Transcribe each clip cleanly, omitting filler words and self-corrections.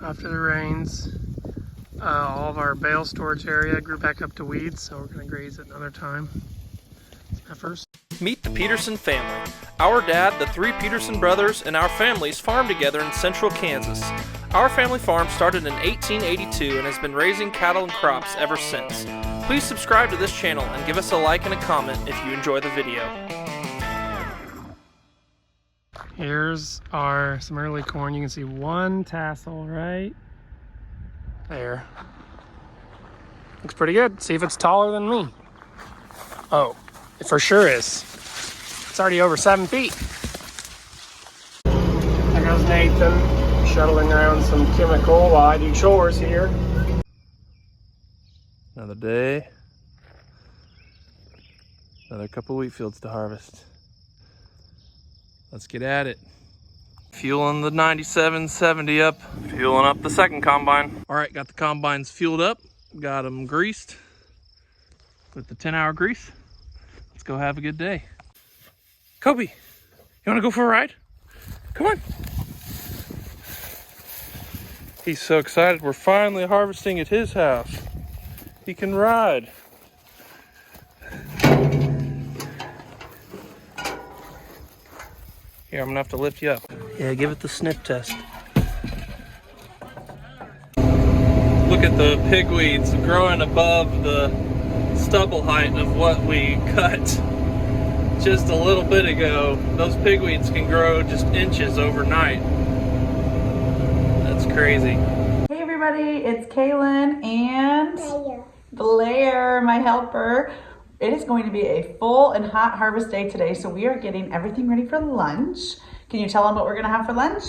after the rains. All of our bale storage area grew back up to weeds, so we're going to graze it another time. First. Meet the Peterson family. Our dad, the three Peterson brothers, and our families farm together in central Kansas. Our family farm started in 1882 and has been raising cattle and crops ever since. Please subscribe to this channel and give us a like and a comment if you enjoy the video. Here's some early corn. You can see one tassel right there. Looks pretty good. See if it's taller than me. Oh, it for sure is. It's already over 7 feet. There goes Nathan, shuttling around some chemical while I do chores here. Another day. Another couple wheat fields to harvest. Let's get at it. Fueling the 9770 up, fueling up the second combine. All right, got the combines fueled up, got them greased with the 10-hour grease. Let's go have a good day. Kobe, you wanna go for a ride? Come on. He's so excited. We're finally harvesting at his house. He can ride. Here, I'm gonna have to lift you up. Yeah, give it the sniff test. Look at the pigweeds growing above the stubble height of what we cut just a little bit ago. Those pigweeds can grow just inches overnight. That's crazy. Hey everybody, it's Kaylin and Blair, my helper. It is going to be a full and hot harvest day today, so we are getting everything ready for lunch. Can you tell them what we're going to have for lunch?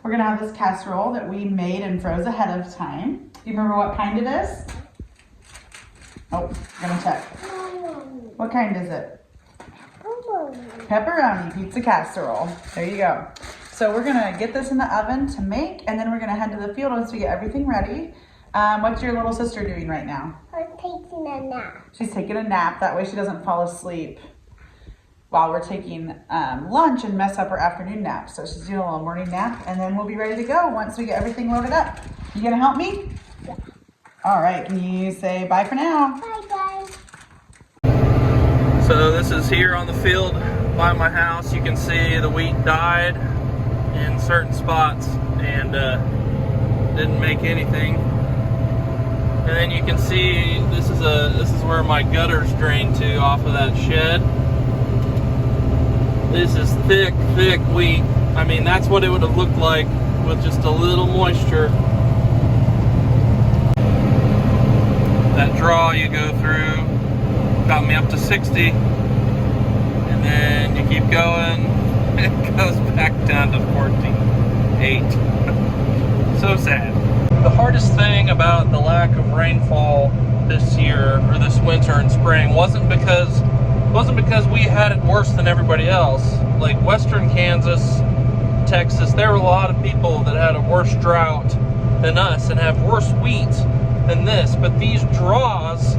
We're going to have this casserole that we made and froze ahead of time. Do you remember what kind it is? Oh, I'm going to check. What kind is it? Pepperoni pizza casserole. There you go. So we're going to get this in the oven to make, and then we're going to head to the field once we get everything ready. What's your little sister doing right now? I'm taking a nap. She's taking a nap. That way she doesn't fall asleep while we're taking lunch and mess up her afternoon nap. So she's doing a little morning nap, and then we'll be ready to go once we get everything loaded up. You gonna help me? Yeah. All right, can you say bye for now? Bye, guys. So this is here on the field by my house. You can see the wheat died in certain spots and didn't make anything. And then you can see this is where my gutters drain to off of that shed. This is thick wheat. I mean, that's what it would have looked like with just a little moisture. That draw you go through got me up to 60, and then you keep going, it goes back down to 14.8. So sad. The hardest thing about the lack of rainfall this year, or this winter and spring, wasn't because we had it worse than everybody else. Like western Kansas, Texas, there were a lot of people that had a worse drought than us and have worse wheat than this. But these draws,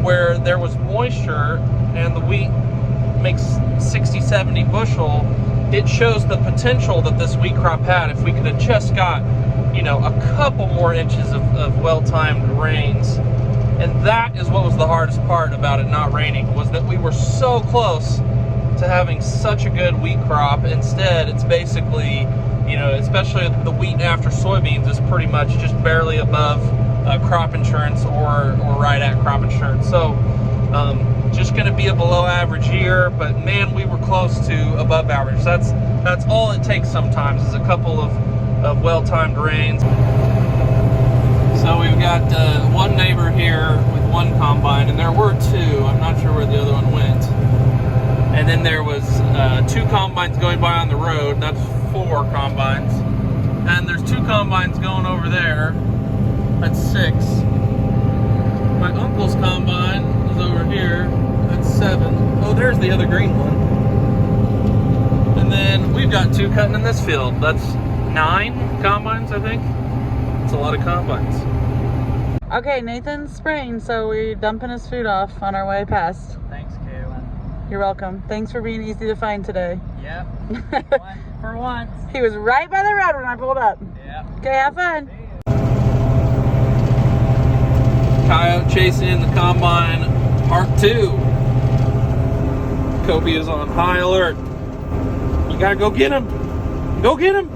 where there was moisture and the wheat makes 60, 70 bushel, it shows the potential that this wheat crop had if we could have just got, you know, a couple more inches of well-timed rains. And that is what was the hardest part about it not raining, was that we were so close to having such a good wheat crop. Instead, it's basically, you know, especially the wheat after soybeans is pretty much just barely above crop insurance or right at crop insurance. So just going to be a below average year, but man, we were close to above average. That's all it takes sometimes, is a couple of well-timed rains. So we've got one neighbor here with one combine, and there were two. I'm not sure where the other one went. And then there was 2 combines going by on the road. That's 4 combines. And there's 2 combines going over there. That's 6. My uncle's combine is over here. That's 7. Oh, there's the other green one. And then we've got 2 cutting in this field. That's 9 combines, I think. It's a lot of combines. Okay, Nathan's spraying, so we're dumping his food off on our way past. Thanks, Kaylin. You're welcome. Thanks for being easy to find today. Yep. For once. He was right by the road when I pulled up. Yeah. Okay, have fun. Coyote chasing in the combine, part 2. Kobe is on high alert. You gotta go get him. Go get him.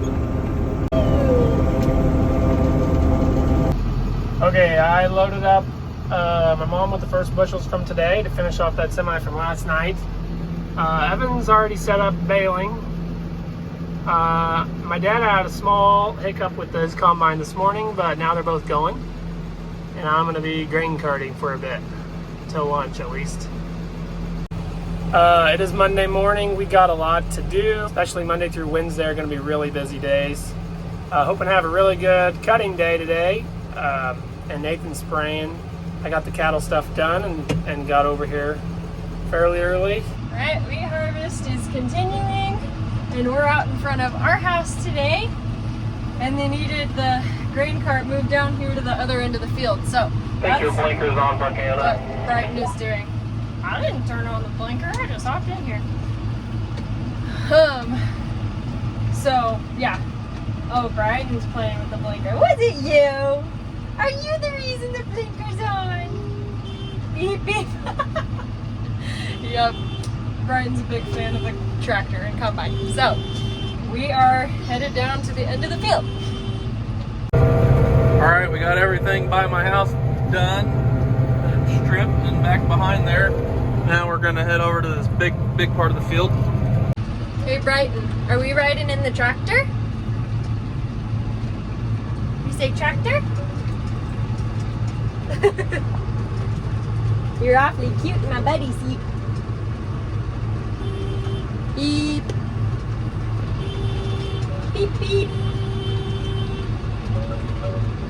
Okay, I loaded up my mom with the first bushels from today to finish off that semi from last night. Evan's already set up baling. My dad had a small hiccup with his combine this morning, but now they're both going. And I'm going to be grain carting for a bit, till lunch at least. It is Monday morning. We got a lot to do, especially Monday through Wednesday are going to be really busy days. Hoping to have a really good cutting day today. And Nathan's spraying. I got the cattle stuff done and got over here fairly early. All right, wheat harvest is continuing, and we're out in front of our house today, and they needed the grain cart moved down here to the other end of the field. So Take your blinkers on, what Buckhanna. Brighton is doing. I didn't turn on the blinker, I just hopped in here. So yeah. Oh, Brighton's playing with the blinker. Was it you? Are you the reason the blinker's on? Beep beep. Yep. Brighton's a big fan of the tractor and combine. So we are headed down to the end of the field. Alright, we got everything by my house done. And stripped and back behind there. Now we're gonna head over to this big part of the field. Hey Brighton, are we riding in the tractor? You say tractor? You're awfully cute in my buddy seat. Beep. Beep beep.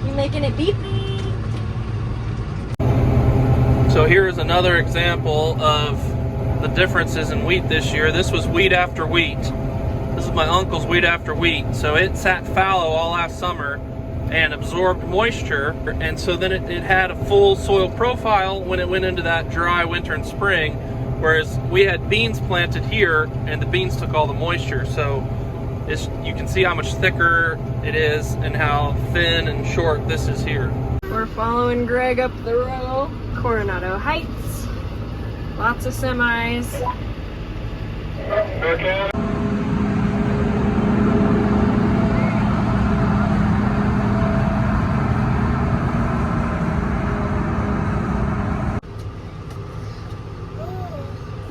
You making it beep? So here is another example of the differences in wheat this year. This was wheat after wheat. This is my uncle's wheat after wheat. So it sat fallow all last summer and absorbed moisture, and so then it had a full soil profile when it went into that dry winter and spring, whereas we had beans planted here and the beans took all the moisture. So you can see how much thicker it is and how thin and short this is here. We're following Greg up the road, Coronado Heights. Lots of semis. Okay.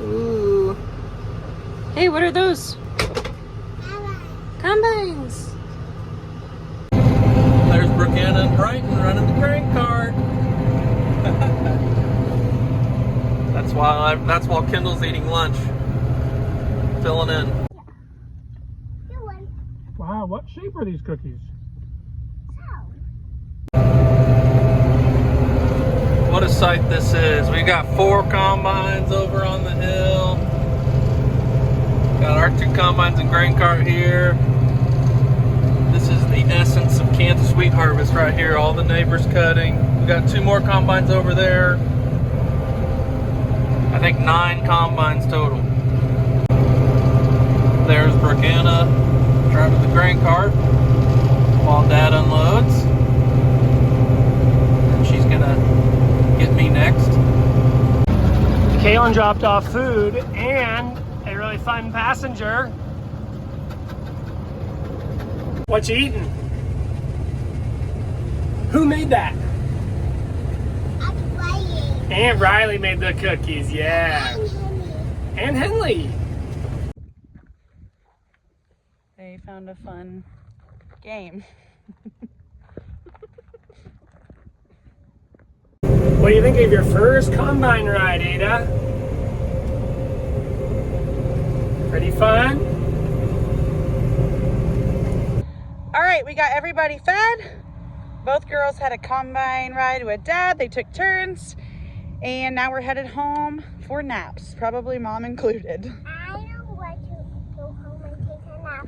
Ooh. Hey, what are those? Combines. There's Brookanna and Brighton running the grain cart. That's while Kendall's eating lunch, filling in. Wow, what shape are these cookies? What a sight this is. We got 4 combines over on the hill. Got our 2 combines and grain cart here. This is the essence of Kansas wheat harvest right here. All the neighbors cutting. We got 2 more combines over there. I think 9 combines total. There's Brookanna driving the grain cart while Dad unloads. And she's gonna get me next. Kaylin dropped off food and a really fun passenger. What you eating? Who made that? And Riley made the cookies, yeah. And Henley. They found a fun game. What do you think of your first combine ride, Ada? Pretty fun? All right, we got everybody fed. Both girls had a combine ride with Dad. They took turns. And now we're headed home for naps, probably Mom included. I don't want to go home and take a nap.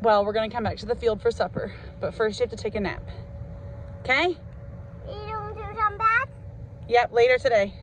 Well, we're gonna come back to the field for supper, but first you have to take a nap. Okay? You don't come back? Yep, later today.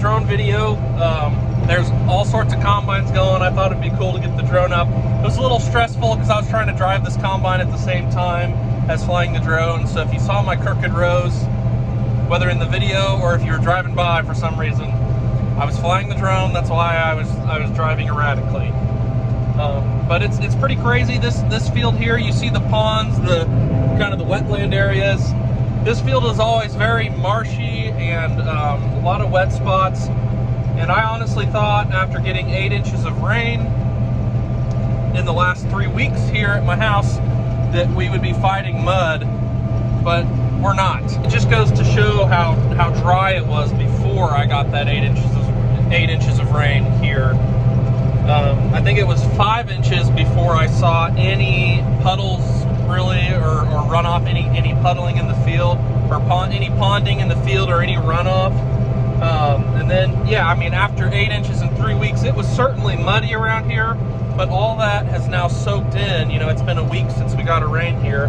drone video. There's all sorts of combines going. I thought it'd be cool to get the drone up. It was a little stressful because I was trying to drive this combine at the same time as flying the drone. So if you saw my crooked rows, whether in the video or if you were driving by for some reason, I was flying the drone. That's why I was driving erratically. But it's pretty crazy. This field here, you see the ponds, the kind of the wetland areas. This field is always very marshy and a lot of wet spots. And I honestly thought after getting 8 inches of rain in the last 3 weeks here at my house that we would be fighting mud, but we're not. It just goes to show how dry it was before I got that 8 inches of rain here. I think it was 5 inches before I saw any puddles really, or runoff, any puddling in the field, or any ponding in the field, or any runoff. And then, yeah, I mean, after 8 inches in 3 weeks, it was certainly muddy around here, but all that has now soaked in. You know, it's been a week since we got a rain here,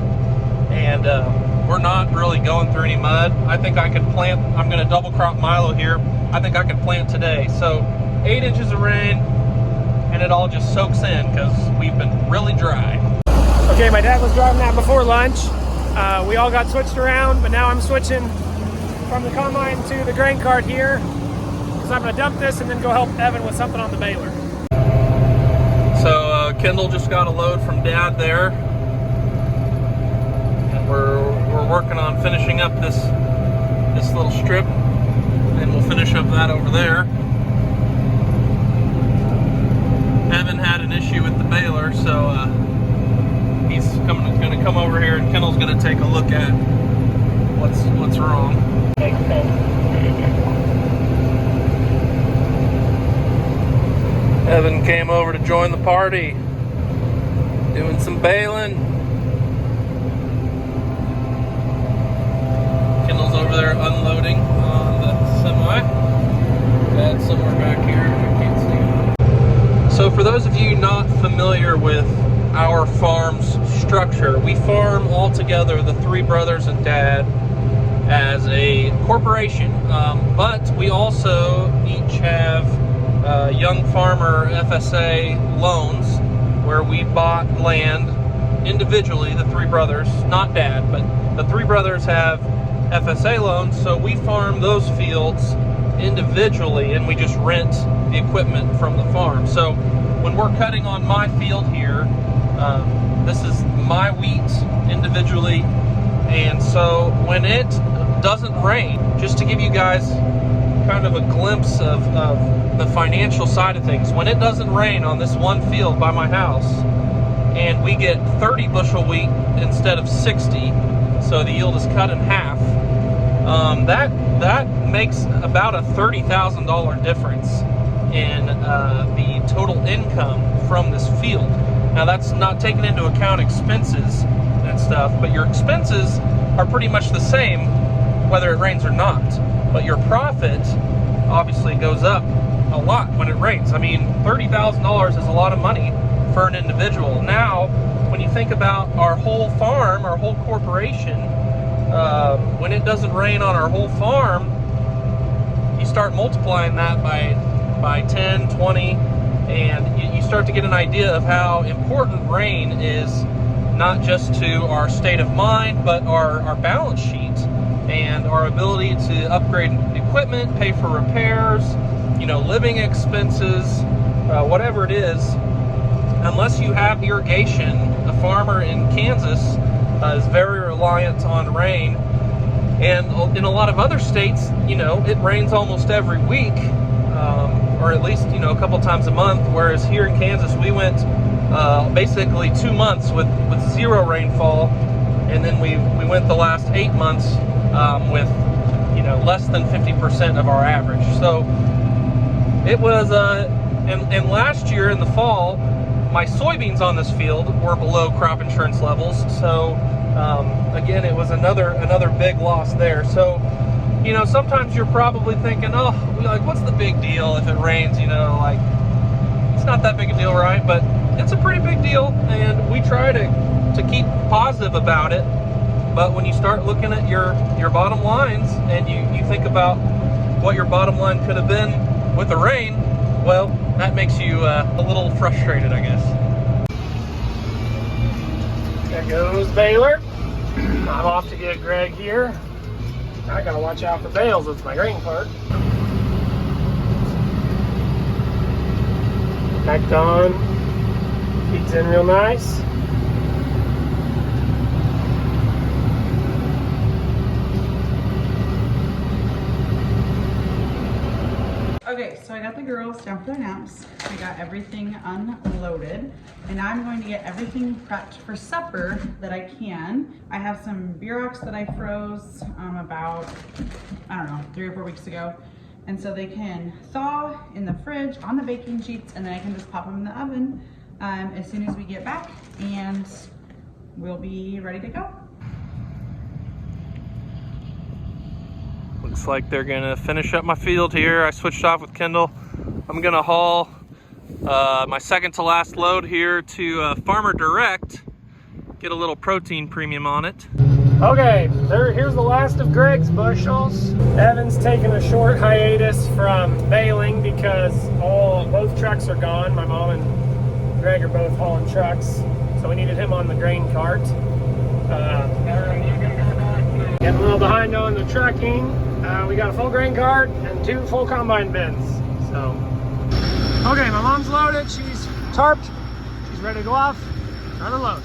and we're not really going through any mud. I think I could plant, I'm going to double crop Milo here. I think I could plant today. So 8 inches of rain, and it all just soaks in because we've been really dry. Okay, my dad was driving that before lunch. We all got switched around, but now I'm switching from the combine to the grain cart here because I'm going to dump this and then go help Evan with something on the baler. So Kendall just got a load from Dad there, and we're working on finishing up this little strip, and we'll finish up that over there. Evan had an issue with the baler, so he's going to come over here, and Kendall's going to take a look at what's wrong. Evan came over to join the party, doing some baling. Kendall's over there unloading on the semi. Dad's somewhere back here, I can't see him. So for those of you not familiar with our farm's structure, we farm all together, the 3 brothers and Dad, as a corporation, but we also each have young farmer FSA loans where we bought land individually, the 3 brothers, not Dad, but the 3 brothers have FSA loans, so we farm those fields individually and we just rent the equipment from the farm. So when we're cutting on my field here, this is my wheat individually, and so when it doesn't rain, just to give you guys kind of a glimpse of the financial side of things, when it doesn't rain on this one field by my house and we get 30 bushel wheat instead of 60, so the yield is cut in half, that makes about a $30,000 difference in the total income from this field. Now that's not taking into account expenses and stuff, but your expenses are pretty much the same whether it rains or not, but your profit obviously goes up a lot when it rains. I mean, $30,000 is a lot of money for an individual. Now, when you think about our whole farm, our whole corporation, when it doesn't rain on our whole farm, you start multiplying that by 10, 20, and you start to get an idea of how important rain is, not just to our state of mind, but our balance sheet and our ability to upgrade equipment, pay for repairs, you know, living expenses, whatever it is. Unless you have irrigation, a farmer in Kansas is very reliant on rain. And in a lot of other states, you know, it rains almost every week, or at least, you know, a couple times a month. Whereas here in Kansas, we went basically 2 months with 0 rainfall, and then we went the last 8 months with, you know, less than 50% of our average. So it was, and last year in the fall, my soybeans on this field were below crop insurance levels. So again, it was another big loss there. So, you know, sometimes you're probably thinking, oh, like, what's the big deal if it rains? You know, like, it's not that big a deal, right? But it's a pretty big deal, and we try to keep positive about it. But when you start looking at your bottom lines and you think about what your bottom line could have been with the rain, well, that makes you a little frustrated, I guess. There goes Baylor. I'm off to get Greg here. I gotta watch out for bales with my grain cart. Backed on. Feeds in real nice. Okay, so I got the girls down for their naps. I got everything unloaded, and now I'm going to get everything prepped for supper that I can. I have some Burox that I froze about, I don't know, 3 or 4 weeks ago. And so they can thaw in the fridge on the baking sheets, and then I can just pop them in the oven as soon as we get back, and we'll be ready to go. Looks like they're gonna finish up my field here. I switched off with Kendall. I'm gonna haul my second to last load here to Farmer Direct, get a little protein premium on it. Okay, here's the last of Greg's bushels. Evan's taking a short hiatus from baling because both trucks are gone. My mom and Greg are both hauling trucks, so we needed him on the grain cart. Getting a little behind on the trucking. We got a full grain cart and 2 full combine bins. So, okay, my mom's loaded. She's tarped. She's ready to go off. Another load.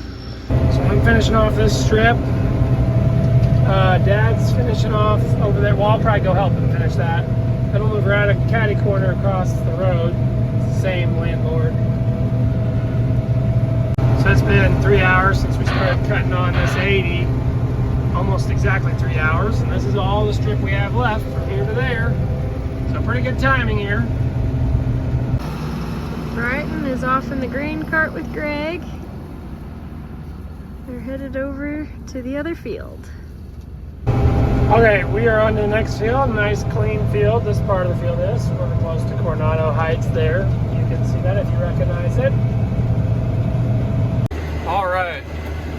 So I'm finishing off this strip. Dad's finishing off over there. Well, I'll probably go help him finish that. Then we'll move around a catty corner across the road. It's the same landlord. So it's been 3 hours since we started cutting on this 80. Almost exactly 3 hours, and this is all the strip we have left from here to there. So pretty good timing here. Brighton is off in the grain cart with Greg. They're headed over to the other field. Okay, we are on to the next field. Nice clean field. This part of the field is. We're close to Coronado Heights there. You can see that if you recognize it. All right,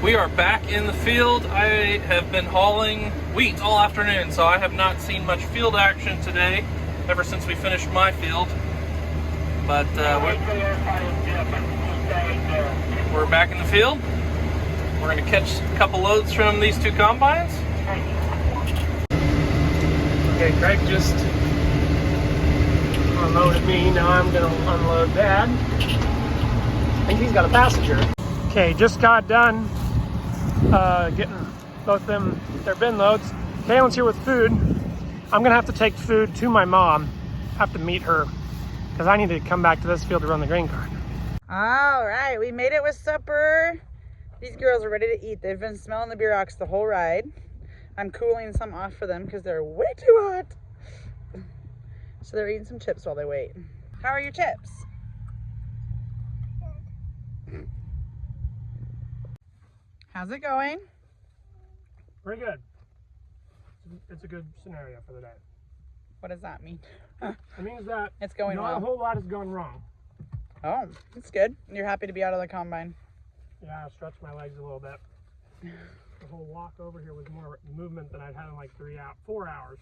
we are back in the field. I have been hauling wheat all afternoon, so I have not seen much field action today, ever since we finished my field. But we're back in the field. We're gonna catch a couple loads from these 2 combines. Okay, Greg just unloaded me. Now I'm gonna unload Dad. I think he's got a passenger. Okay, just got done getting both their bin loads. Kaylin's here with food. I'm gonna have to take food to my mom. Have to meet her because I need to come back to this field to run the grain cart. All right, we made it with supper. These girls are ready to eat. They've been smelling the Burox the whole ride. I'm cooling some off for them because they're way too hot. So they're eating some chips while they wait. How are your chips? How's it going? Pretty good. It's a good scenario for the day. What does that mean? It means that It's going not well. a whole lot has gone wrong. Oh, that's good. You're happy to be out of the combine. Yeah, I stretched my legs a little bit. The whole walk over here was more movement than I'd had in like 4 hours.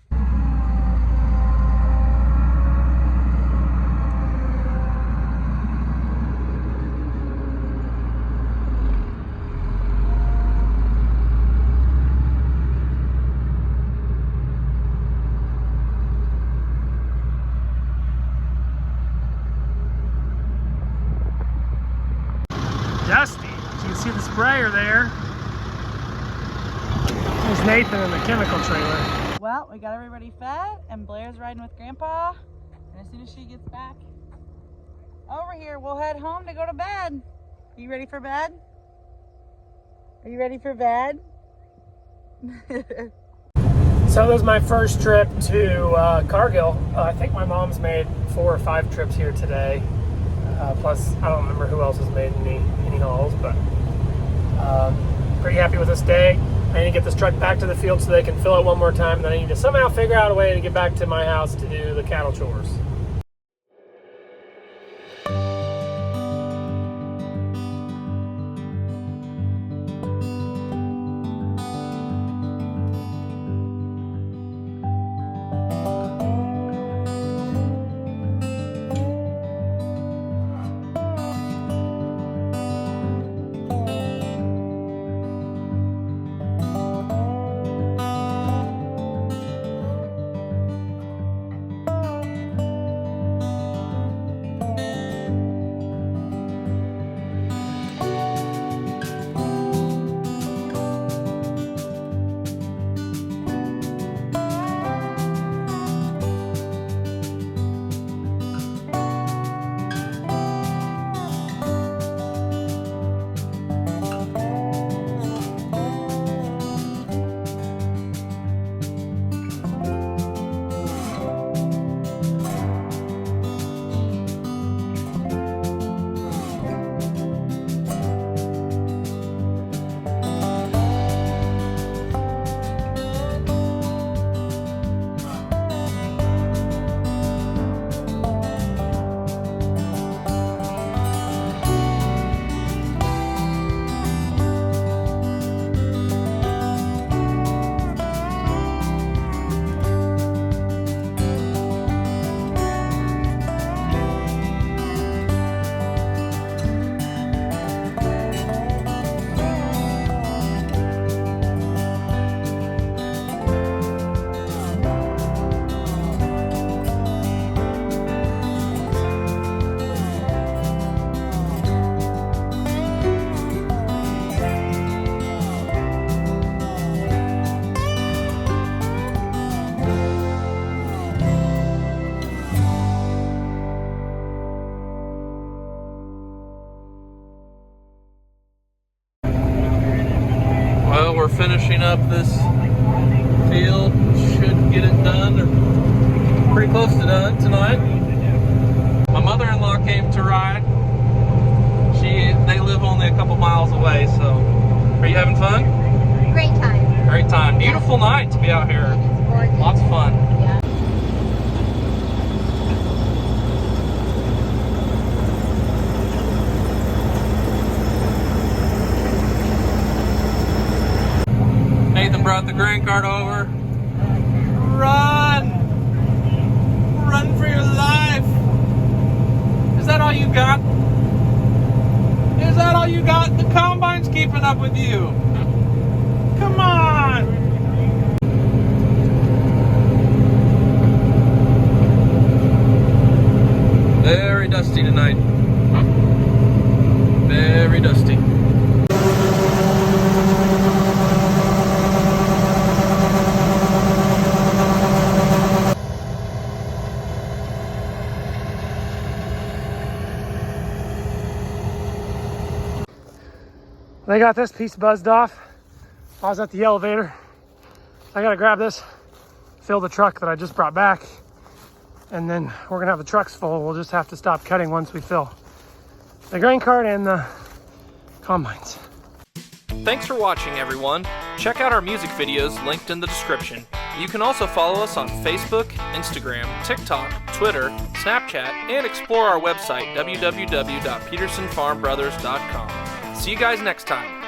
Dusty. You can see the sprayer there. There's Nathan in the chemical trailer. Well, we got everybody fed, and Blair's riding with Grandpa. And as soon as she gets back over here, we'll head home to go to bed. Are you ready for bed? Are you ready for bed? So this is my first trip to Cargill. I think my mom's made 4 or 5 trips here today. Plus, I don't remember who else has made any hauls, but pretty happy with this day. I need to get this truck back to the field so they can fill it one more time, and then I need to somehow figure out a way to get back to my house to do the cattle chores. finishing up this field. Should get it done, or pretty close to done tonight. My mother-in-law came to ride. They live only a couple miles away, so are you having fun? Great time. Great time. Beautiful night to be out here. It's gorgeous. Lots of fun. Yeah. Nathan brought the grain cart over. Run! Run for your life! Is that all you got? Is that all you got? The combine's keeping up with you. Come on! Very dusty tonight. Very dusty. They got this piece buzzed off. I was at the elevator. I gotta grab this, fill the truck that I just brought back, and then we're gonna have the trucks full. We'll just have to stop cutting once we fill the grain cart and the combines. Thanks for watching, everyone. Check out our music videos linked in the description. You can also follow us on Facebook, Instagram, TikTok, Twitter, Snapchat, and explore our website, www.petersonfarmbrothers.com. See you guys next time.